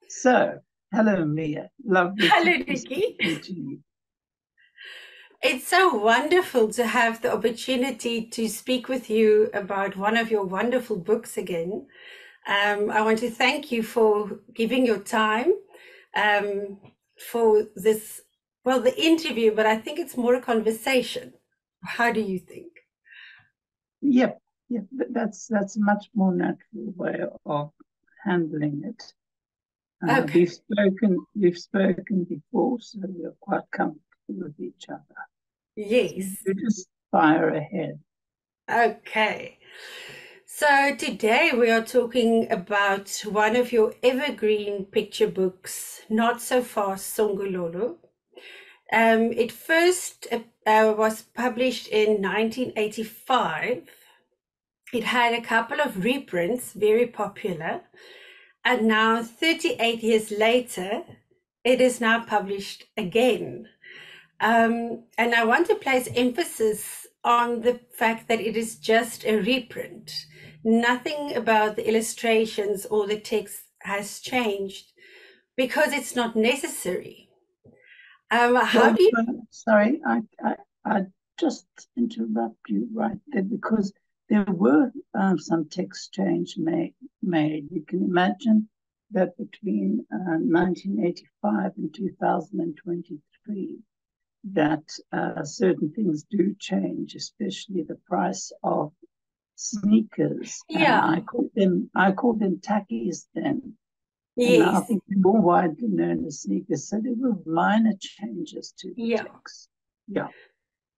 So, hello, Mia. Lovely to Hello, be Nikki. speaking to you. It's so wonderful to have the opportunity to speak with you about one of your wonderful books again. I want to thank you for giving your time um, for this, well, the interview, but I think it's more a conversation. How do you think? Yep, yep. That's a much more natural way of handling it. Okay. We've spoken before, so we're quite comfortable with each other. So Yes. you just fire ahead. Okay. So today we are talking about one of your evergreen picture books, Not So Fast Songololo. It first was published in 1985. It had a couple of reprints, very popular. And now, 38 years later, it is now published again. And I want to place emphasis on the fact that it is just a reprint. Nothing about the illustrations or the text has changed because it's not necessary. How Well, do you? sorry, I just interrupt you right there because there were some text change made. You can imagine that between 1985 and 2023, that certain things do change, especially the price of sneakers. Yeah, I called them tackies then, and now I yes, think they're more widely known as sneakers. So there were minor changes to the yeah. text. Yeah,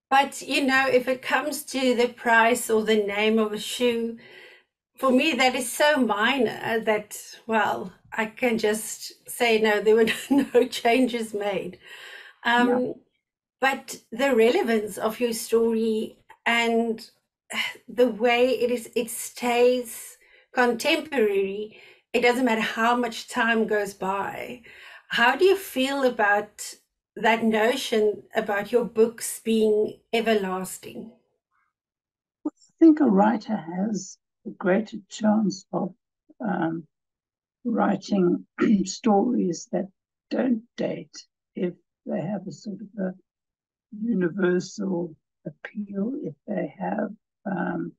But if it comes to the price or the name of a shoe, for me, that is so minor that, well, I can just say no, there were no changes made. yeah. Um, but the relevance of your story and the way it stays contemporary. It doesn't matter how much time goes by. How do you feel about that notion about your books being everlasting? I think a writer has a greater chance of um, writing stories that don't date if they have a sort of a universal appeal, if they have, um,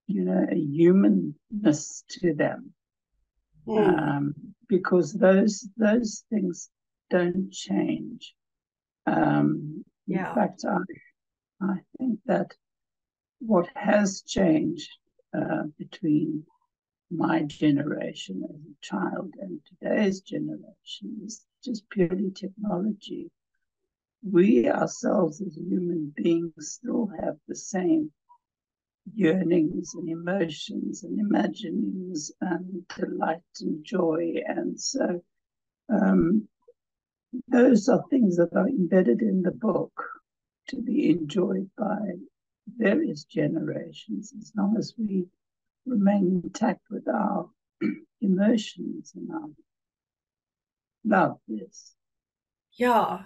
a humanness to them, Mm, because those things don't change. In yeah, fact, I think that what has changed between my generation as a child and today's generation is just purely technology. We ourselves as human beings still have the same yearnings and emotions and imaginings and delight and joy. And so um, those are things that are embedded in the book to be enjoyed by various generations as long as we remain intact with our emotions and our love. Yes. yeah.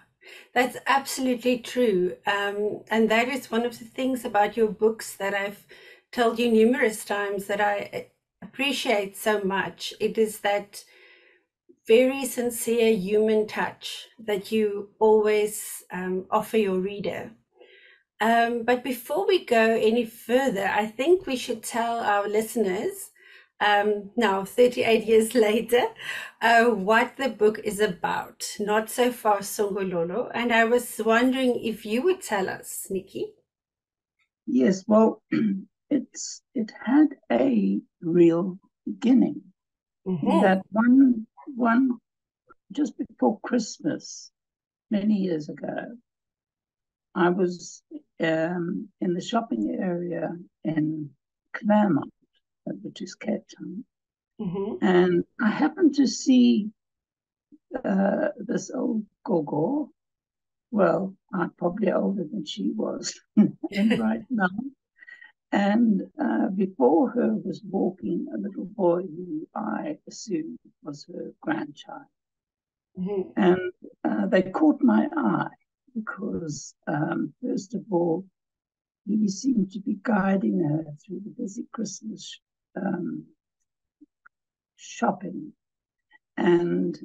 That's absolutely true. And that is one of the things about your books that I've told you numerous times that I appreciate so much. It is that very sincere human touch that you always offer your reader. But before we go any further, I think we should tell our listeners, now 38 years later, what the book is about. Not So Fast Songololo. And I was wondering if you would tell us, Nikki. Yes, well, it had a real beginning in Mm-hmm. that one just before Christmas many years ago, I was in the shopping area in Claremont, which is Cape Town, Mm-hmm. and I happened to see this old Gogo. Well, I'm probably older than she was, and right now. And before her was walking a little boy who I assumed was her grandchild. Mm-hmm. And they caught my eye because, first of all, he seemed to be guiding her through the busy Christmas um, shopping. And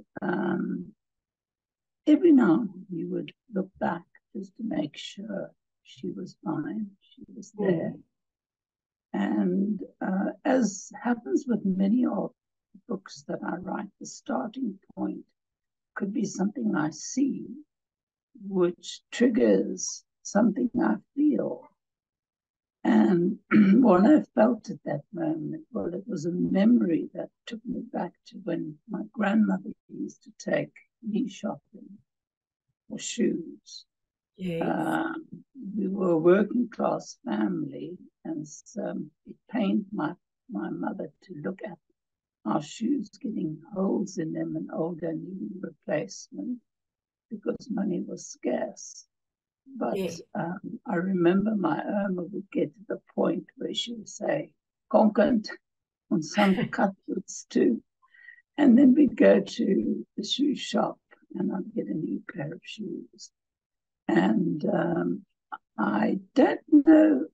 every now and then you would look back just to make sure she was fine, she was there. And as happens with many of the books that I write, the starting point could be something I see, which triggers something I feel. And what I felt at that moment, well, it was a memory that took me back to when my grandmother used to take me shopping for shoes. Yes. We were a working class family, and it pained my mother to look at our shoes getting holes in them and older needing replacement because money was scarce. But Yeah. I remember my Irma would get to the point where she would say, "Konkant," on some cutlets too. And then we'd go to the shoe shop and I'd get a new pair of shoes. And I don't know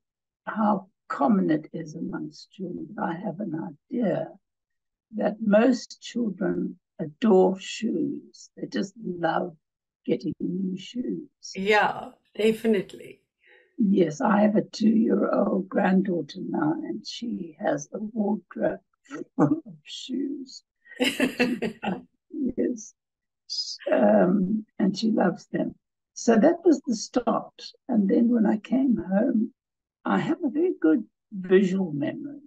how common it is amongst children, but I have an idea that most children adore shoes. They just love getting new shoes. Yeah, definitely. Yes, I have a 2-year-old granddaughter now, and she has a wardrobe full of shoes. Yes, and she loves them. So that was the start. And then when I came home, I have a very good visual memory.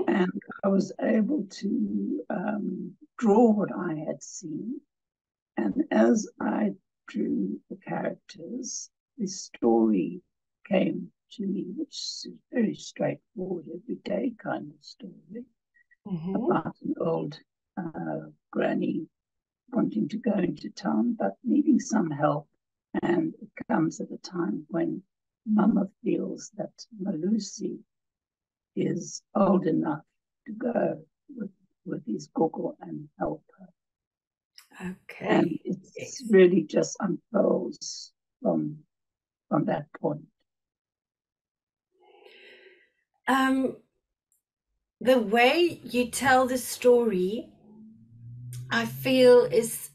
And I was able to draw what I had seen. And as I drew the characters, the story came to me, which is very straightforward, everyday kind of story about an old granny wanting to go into town but needing some help. And it comes at a time when Mama feels that Malusi is old enough to go with his Gogo and help her. Okay. And it's really just unfolds from that point. The way you tell the story, I feel is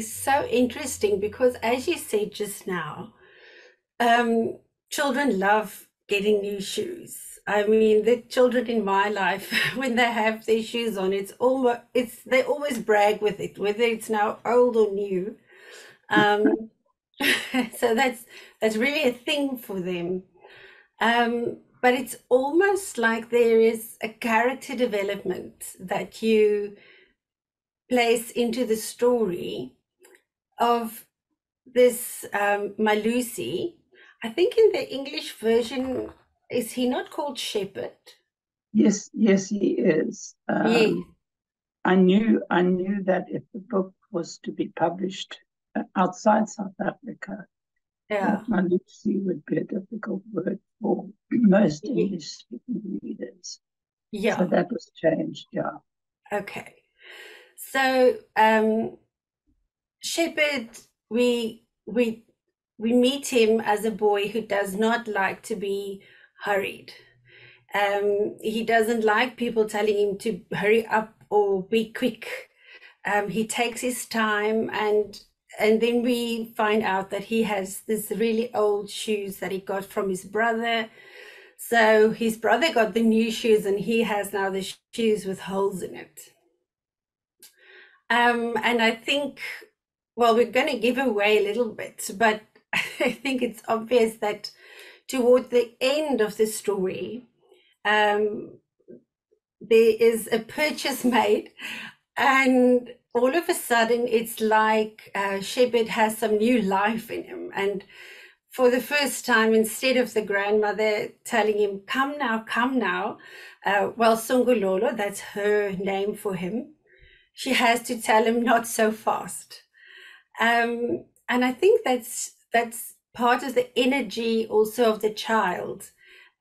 so interesting because, as you said just now, children love getting new shoes. I mean, the children in my life, when they have their shoes on, they always brag with it, whether it's now old or new. So that's really a thing for them. But it's almost like there is a character development that you place into the story of this Malusi. I think in the English version, is he not called Shepherd? Yes, he is. Yes. I knew that if the book was to be published outside South Africa, Yeah. that Malusi would be a difficult word for most English-speaking readers. Yeah. So that was changed, yeah. Okay. So Shepherd, we meet him as a boy who does not like to be hurried. He doesn't like people telling him to hurry up or be quick. He takes his time, and then we find out that he has this really old shoes that he got from his brother. So his brother got the new shoes and he has now the shoes with holes in it. And I think, well, we're going to give away a little bit, but I think it's obvious that toward the end of the story, there is a purchase made, and all of a sudden it's like Shepherd has some new life in him. And for the first time, instead of the grandmother telling him, come now, well, Songololo, that's her name for him, she has to tell him not so fast. And I think that's part of the energy also of the child,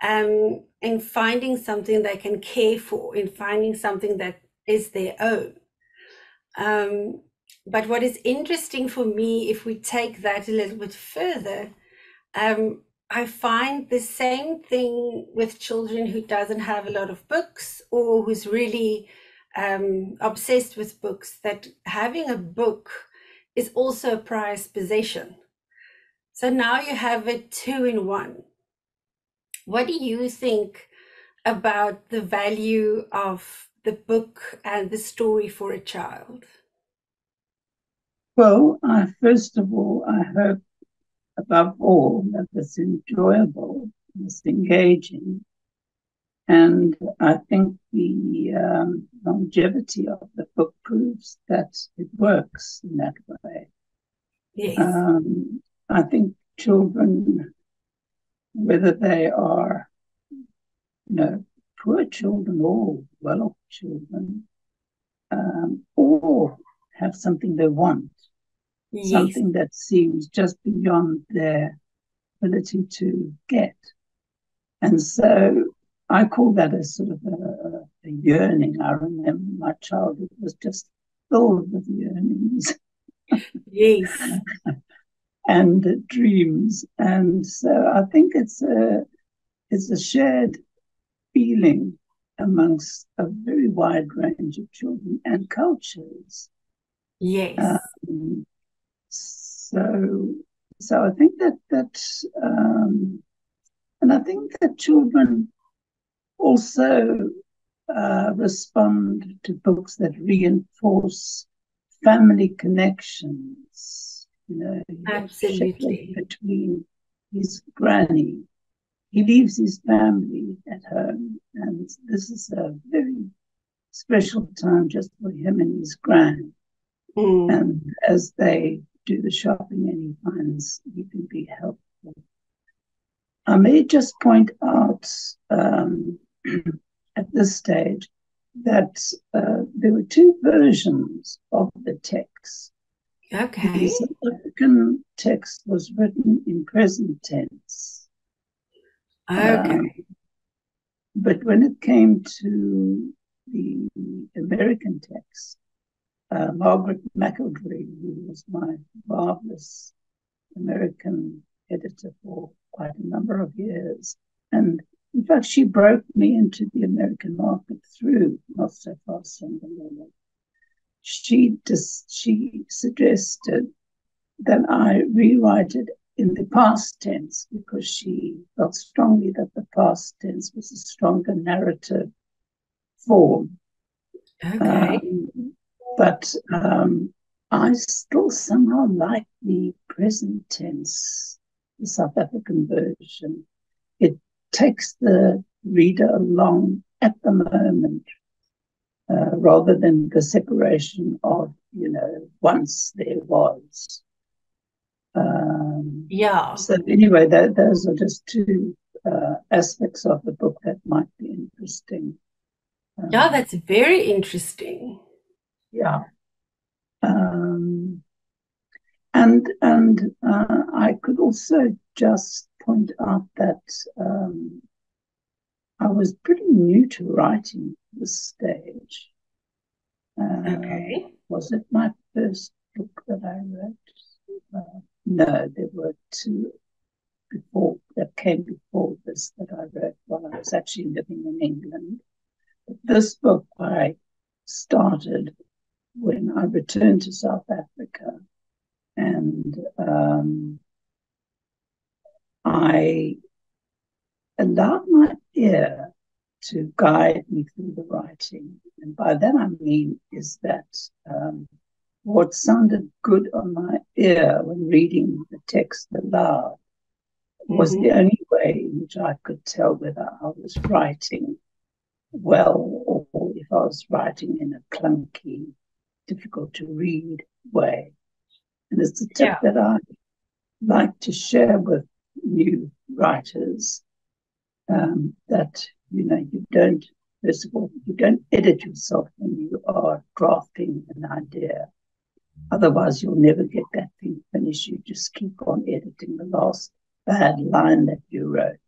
in finding something they can care for, in finding something that is their own. But what is interesting for me, if we take that a little bit further, I find the same thing with children who doesn't have a lot of books or who's really obsessed with books, that having a book is also a prized possession. So now you have it two in one. What do you think about the value of the book and the story for a child? Well, first of all, I hope above all that it's enjoyable, it's engaging. And I think the longevity of the book proves that it works in that way. Yes. I think children, whether they are, poor children or well-off children, all have something they want, Yes. something that seems just beyond their ability to get. And so I call that a sort of a yearning. I remember my childhood was just filled with yearnings. Yes. And dreams. And so I think it's a shared feeling amongst a very wide range of children and cultures. Yes. So I think that and I think that children also respond to books that reinforce family connections. Absolutely. Between his granny. He leaves his family at home, and this is a very special time just for him and his granny. And as they do the shopping and he finds he can be helpful. I may just point out at this stage that there were two versions of the text. Okay. The South African text was written in present tense. Okay. But when it came to the American text, Margaret McElderry, who was my marvelous American editor for quite a number of years, and in fact, she broke me into the American market through Not So Fast Songololo. She suggested that I rewrite it in the past tense because she felt strongly that the past tense was a stronger narrative form. Okay. But I still somehow like the present tense, the South African version. It takes the reader along at the moment, rather than the separation of, once there was. Yeah. So anyway, those are just two aspects of the book that might be interesting. Yeah, that's very interesting. Yeah. And I could also just point out that I was pretty new to writing at this stage. Okay. Was it my first book that I wrote? No, there were two that came before this that I wrote while I was actually living in England. But this book I started when I returned to South Africa, and I allowed my ear to guide me through the writing. And by that I mean is that what sounded good on my ear when reading the text aloud was the only way in which I could tell whether I was writing well or if I was writing in a clunky, difficult to read way. And it's a tip that I like to share with new writers, that, you don't, first of all, you don't edit yourself when you are drafting an idea. Otherwise, you'll never get that thing finished. You just keep on editing the last bad line that you wrote.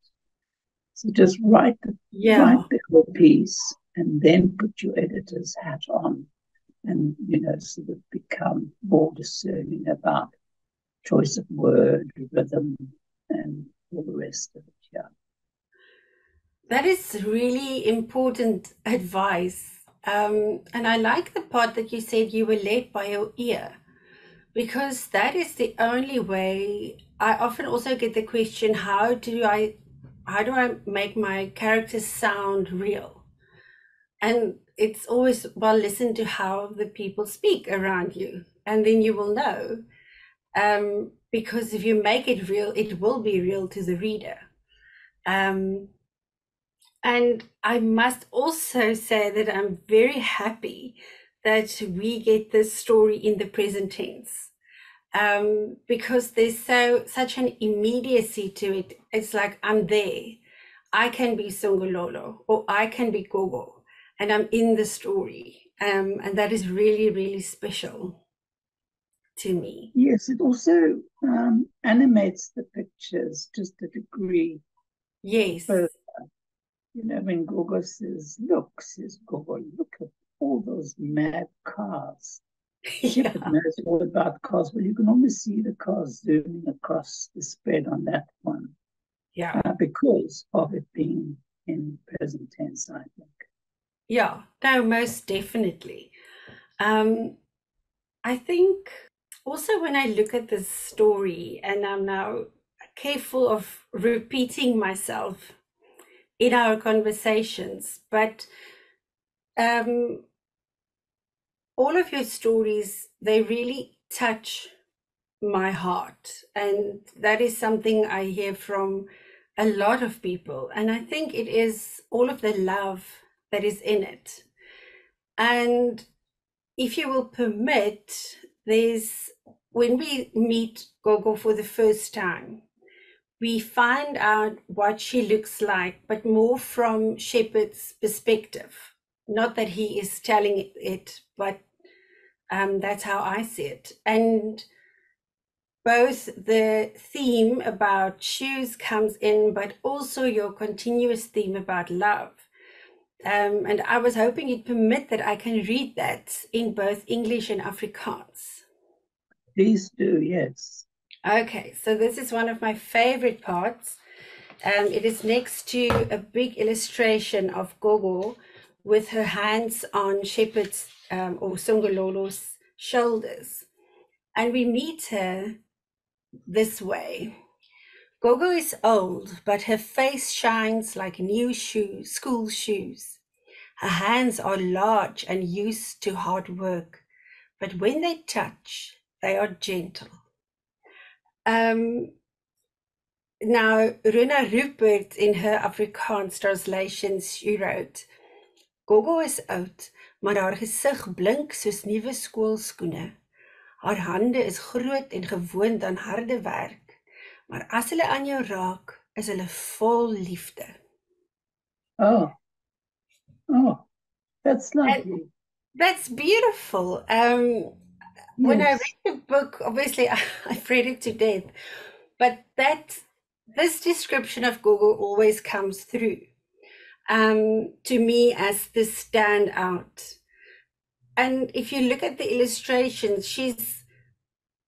So just write the whole piece and then put your editor's hat on and, sort of become more discerning about choice of word, rhythm, and all the rest of it. Yeah. That is really important advice. And I like the part that you said you were led by your ear, because that is the only way. I often also get the question, how do I make my characters sound real? And it's always, well, listen to how the people speak around you, and then you will know. Because if you make it real, it will be real to the reader. And I must also say that I'm very happy that we get this story in the present tense, because there's such an immediacy to it. It's like, I'm there. I can be Songololo, or I can be Gogo, and I'm in the story. And that is really, really special to me. Yes, it also animates the pictures just a degree. Yes. But, when Gogo says Gogo, look at all those mad cars. Shepherd knows all about cars. Well, you can almost see the cars zooming across the spread on that one. Yeah. Because of it being in present tense, I think. Yeah, no, most definitely. I think also when I look at this story, and I'm now careful of repeating myself in our conversations, but all of your stories, they really touch my heart. And that is something I hear from a lot of people. And I think it is all of the love that is in it. And if you will permit, when we meet Gogo for the first time, we find out what she looks like, but more from Shepherd's perspective. Not that he is telling it, but that's how I see it. And both the theme about shoes comes in, but also your continuous theme about love. And I was hoping you'd permit that I can read that in both English and Afrikaans. Please do, yes. Okay, so this is one of my favorite parts. It is next to a big illustration of Gogo with her hands on Shepherd's or Songololo's shoulders. And we meet her this way. Gogo is old, but her face shines like new school shoes. Her hands are large and used to hard work, but when they touch, they are gentle. Now, Runa Rupert, in her Afrikaans translation, she wrote, Gogo is oud, maar haar gesig blink soos nuwe skoolskoene. Haar hande is groot en gewoond aan harde werk, maar as hulle aan jou raak, is hulle vol liefde. Oh, that's lovely. And that's beautiful. When I read the book, obviously I've read it to death, but this description of Gogo always comes through to me as the standout. And if you look at the illustrations, she's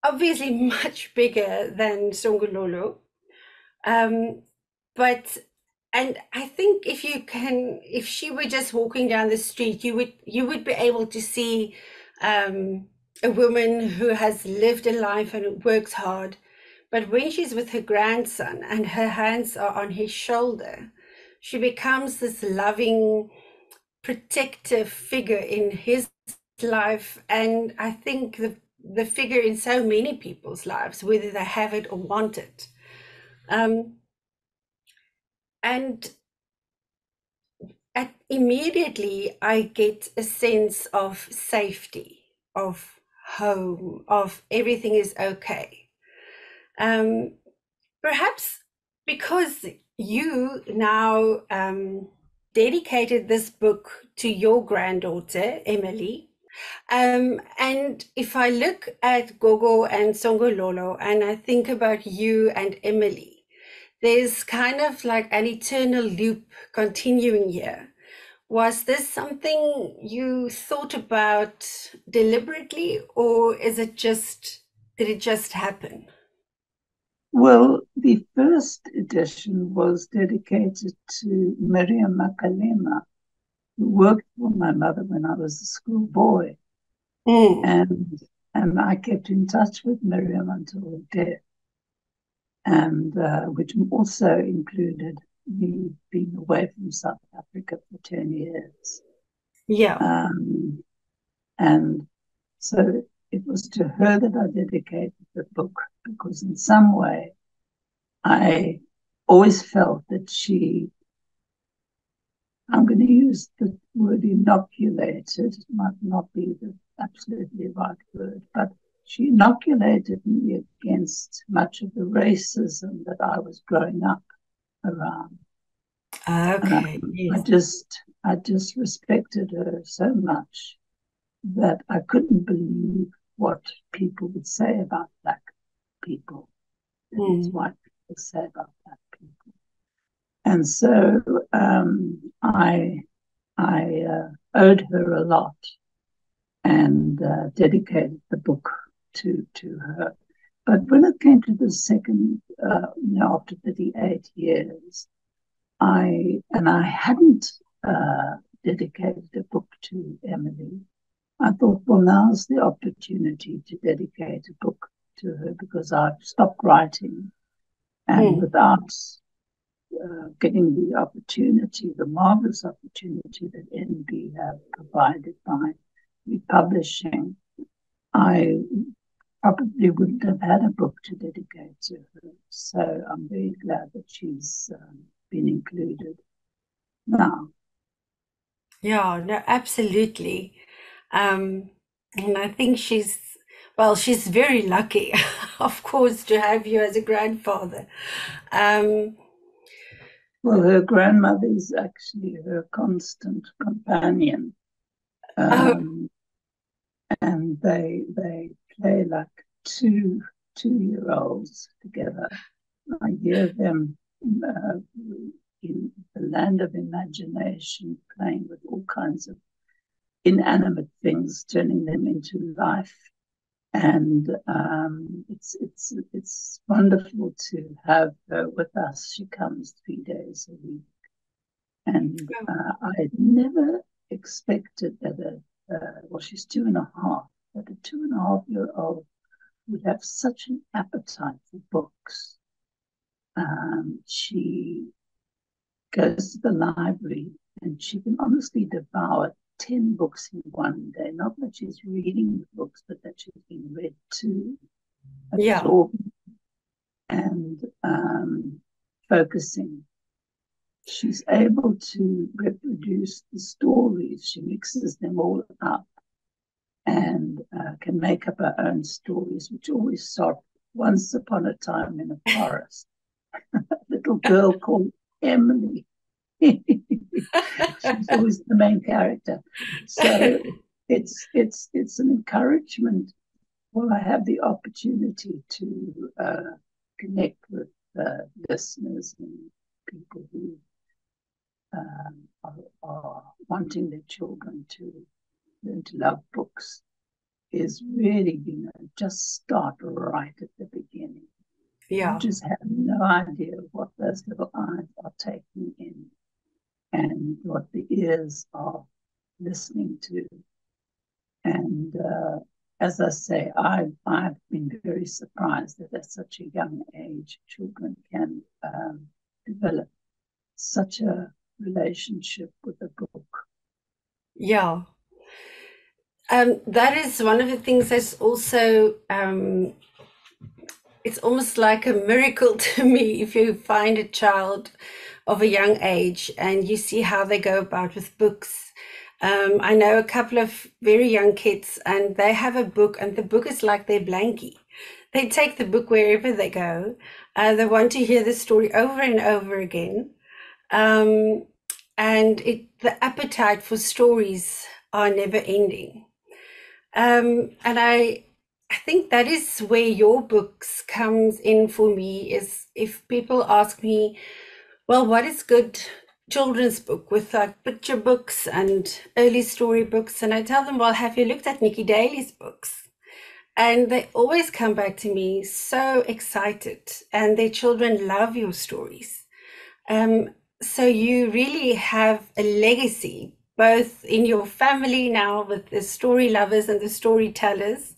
obviously much bigger than Songololo. And I think if she were just walking down the street, you would be able to see a woman who has lived a life and works hard. But when she's with her grandson and her hands are on his shoulder, she becomes this loving, protective figure in his life. And I think the figure in so many people's lives, whether they have it or want it. And immediately I get a sense of safety, of home, of everything is okay. Perhaps because you now dedicated this book to your granddaughter, Emily. And if I look at Gogo and Songololo and I think about you and Emily, there's kind of like an eternal loop continuing here. Was this something you thought about deliberately, or did it just happen? Well, the first edition was dedicated to Miriam Makalema, who worked for my mother when I was a schoolboy. And I kept in touch with Miriam until her death, and which also included me being away from South Africa for 10 years. Yeah. And so it was to her that I dedicated the book, because in some way I always felt that I'm going to use the word inoculated, it might not be the absolutely right word, but she inoculated me against much of the racism that I was growing up around. Okay. Yes. I just respected her so much that I couldn't believe what people would say about Black people, and white people say about Black people. And so I owed her a lot, and dedicated the book to her. But when it came to the second, after 38 years, I hadn't dedicated a book to Emily. I thought, well, now's the opportunity to dedicate a book to her, because I've stopped writing, and without getting the opportunity, the marvelous opportunity that NB have provided by republishing, I probably wouldn't have had a book to dedicate to her. So I'm very glad that she's been included now. Yeah, no, absolutely. And I think she's very lucky, of course, to have you as a grandfather. Well, her grandmother is actually her constant companion. And they play like two-year-olds together. I hear them in the land of imagination, playing with all kinds of inanimate things, turning them into life. And it's wonderful to have her with us. She comes 3 days a week, and I never expected that she's 2.5, that a 2.5-year-old would have such an appetite for books. She goes to the library and she can honestly devour 10 books in one day. Not that she's reading the books, but that she's being read to, absorbing, and focusing. She's able to reproduce the stories. She mixes them all up and can make up her own stories, which always start once upon a time in a forest. A little girl called Emily. She's always the main character. So it's an encouragement. Well, I have the opportunity to connect with listeners and people who are wanting their children to learn to love books, is really, just start right at the beginning. Yeah. You just have no idea what those little eyes are taking in and what the ears are listening to. And as I say, I've been very surprised that at such a young age, children can develop such a relationship with a book. Yeah. That is one of the things that's also, it's almost like a miracle to me if you find a child of a young age and you see how they go about with books. I know a couple of very young kids and they have a book, and the book is like their blankie. They take the book wherever they go. They want to hear the story over and over again. And the appetite for stories are never ending. And I think that is where your books comes in for me, is if people ask me, well, what is good children's book with like picture books and early story books? And I tell them, well, have you looked at Niki Daly's books? And they always come back to me so excited, and their children love your stories. So you really have a legacy both in your family now with the story lovers and the storytellers,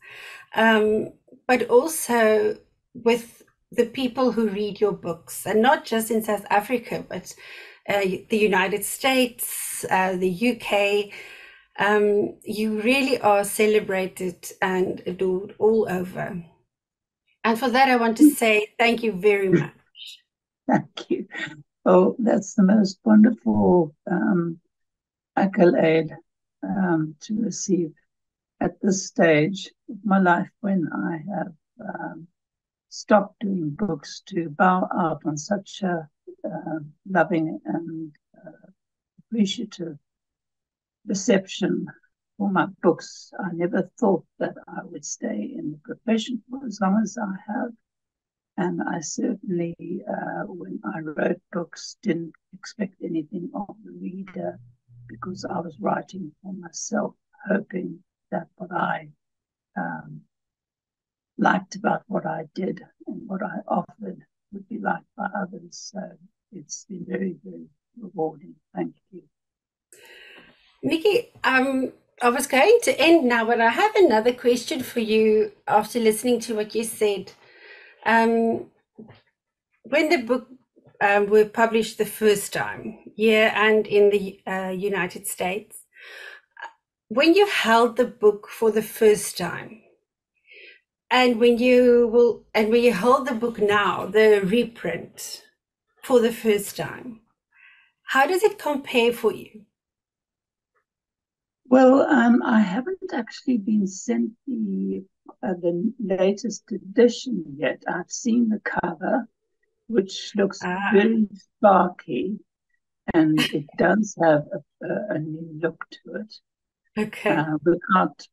but also with the people who read your books, and not just in South Africa, but the United States, the UK. You really are celebrated and adored all over. And for that, I want to say thank you very much. Thank you. Oh, that's the most wonderful accolade to receive at this stage of my life, when I have stopped doing books, to bow out on such a loving and appreciative reception for my books. I never thought that I would stay in the profession for as long as I have. And I certainly, when I wrote books, didn't expect anything of the reader, because I was writing for myself, hoping that what I liked about what I did and what I offered would be liked by others. So it's been very, very rewarding. Thank you. Niki, I was going to end now, but I have another question for you after listening to what you said. When the book were published the first time, and in the United States, when you held the book for the first time, and when you hold the book now, the reprint for the first time, how does it compare for you? Well, I haven't actually been sent the latest edition yet. I've seen the cover, which looks very sparky, and it does have a new look to it. Okay. Without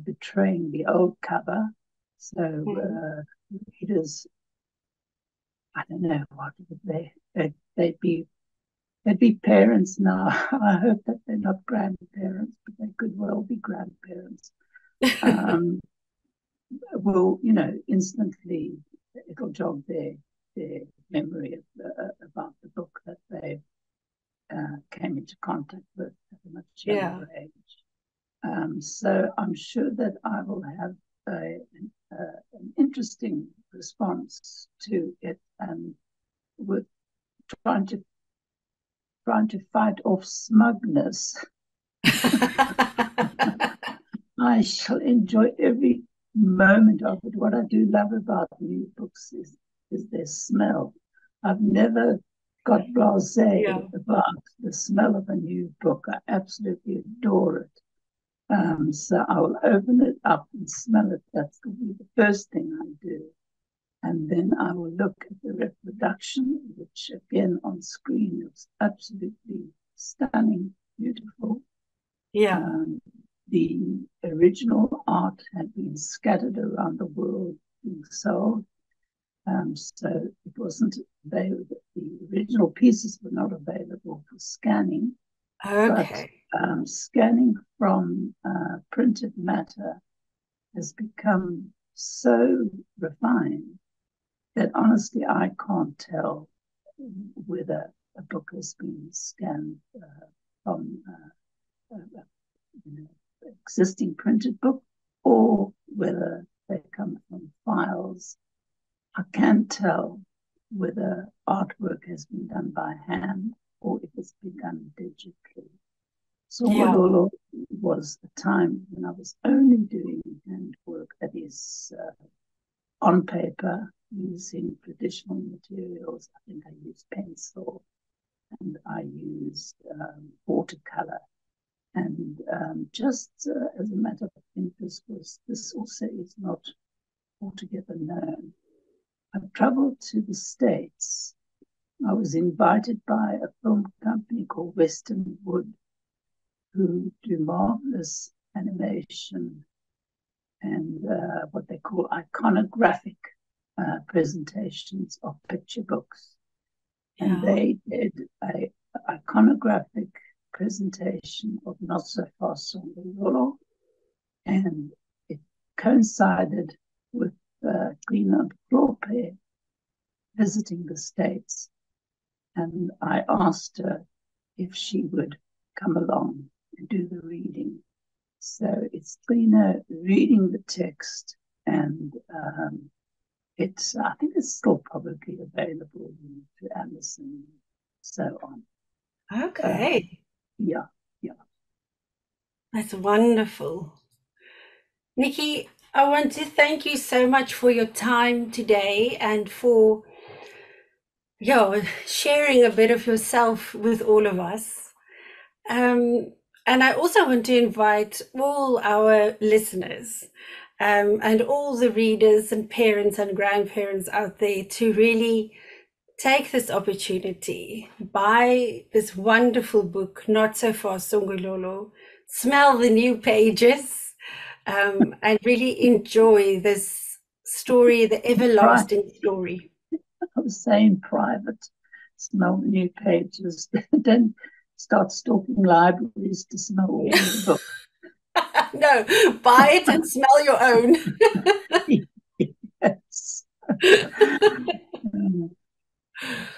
betraying the old cover. So readers, I don't know, what would they'd be parents now. I hope that they're not grandparents, but they could well be grandparents. Will, instantly it'll jog their memory about the book that they came into contact with at a much younger age. So I'm sure that I will have an interesting response to it, and with trying to fight off smugness. I shall enjoy every moment of it. What I do love about new books is their smell. I've never got blasé about the smell of a new book. I absolutely adore it. So I will open it up and smell it. That's going to be the first thing I do. And then I will look at the reproduction, which again on screen looks absolutely stunning, beautiful. The original art had been scattered around the world being sold. So it wasn't available. The original pieces were not available for scanning. Okay. But scanning from printed matter has become so refined that honestly I can't tell whether a book has been scanned from existing printed book, or whether they come from files. I can't tell whether artwork has been done by hand or if it's been done digitally. Songololo was a time when I was only doing handwork, that is on paper, using traditional materials. I think I used pencil and I used watercolor. And just as a matter of interest, was this also is not altogether known. I've traveled to the States. I was invited by a film company called Western Wood, who do marvelous animation and what they call iconographic presentations of picture books. And they did an iconographic presentation of Not So Fast Songololo, and it coincided with Greenland Klope visiting the States. And I asked her if she would come along and do the reading. So it's cleaner reading the text, and I think it's still probably available to Amazon, so on. Okay. Yeah. That's wonderful. Niki, I want to thank you so much for your time today and for sharing a bit of yourself with all of us. And I also want to invite all our listeners and all the readers and parents and grandparents out there to really take this opportunity, buy this wonderful book, Not So Fast Songololo, smell the new pages, and really enjoy this story, the everlasting story. I was saying private, smell the new pages, then start stalking libraries to smell all the book. No, buy it and smell your own. Yes.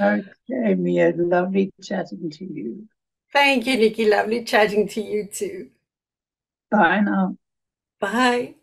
Okay, Mia, lovely chatting to you. Thank you, Niki. Lovely chatting to you too. Bye now. Bye.